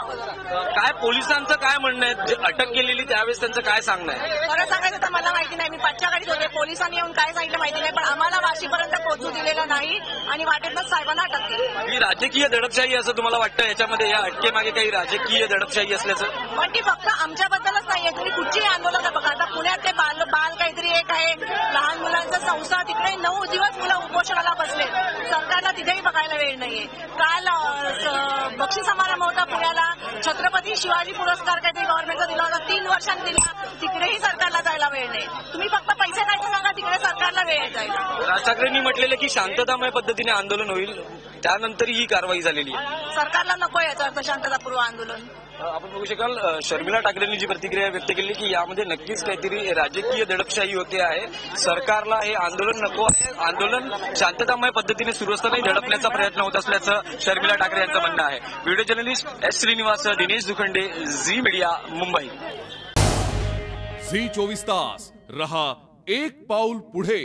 काय पोलिसांचं काय म्हणणं आहे, जे अटक केलेली त्यावेळेस त्यांचं काय सांगणं आहे? खरं सांगायचं तर मला माहिती नाही, मी पाठच्या गाडीत होते, पोलिसांनी येऊन काय सांगितलं माहिती नाही, पण आम्हाला वाशीपर्यंत पोहोचू दिलेलं नाही आणि वाटेतच साहेबांना अटक केली. ही राजकीय दडपशाही असं तुम्हाला वाटतं? याच्यामध्ये या अटकेमागे काही राजकीय दडपशाही असल्याचं? पण ती फक्त आमच्याबद्दलच नाहीये, तुम्ही कुठचीही आंदोलन बघा. आता पुण्यात ते बाल काहीतरी एक आहे, लहान मुलांचा संसार, तिकडे 9 दिवस मुलं उपोषणाला बसले, सरकारला तिथेही बघायला वेळ नाहीये. काल बक्षीस समारंभ होता पुण्याला, छत्रपती शिवाजी पुरस्कार काहीतरी गव्हर्नमेंटचा दिला होता, 3 वर्षांनी दिला, तिकडेही सरकारला जायला वेळ नाही. तुम्ही फक्त पैसे काढून सांगा, तिकडे सरकारला वेळ जायला. राज ठाकरेंनी म्हटलेलं की शांततामय पद्धतीने आंदोलन होईल, त्यानंतर ही कारवाई झालेली आहे. सरकारला नको याचा अर्थ शांततापूर्व आंदोलन. आपण बघू शकाल शर्मिला ठाकरेंनी जी प्रतिक्रिया व्यक्त केली की यामध्ये नक्कीच काहीतरी राजकीय दडपशाही होते आहे. सरकारला हे आंदोलन नको आहे, आंदोलन शांततामय पद्धतीने सुरू असतानाही दडपण्याचा प्रयत्न होत असल्याचं शर्मिला ठाकरे यांचं म्हणणं आहे. Video journalist S Srinivas, Dinesh Dukhande, Zee media, Mumbai. Zee 24 तास रहा एक पाऊल पुढे.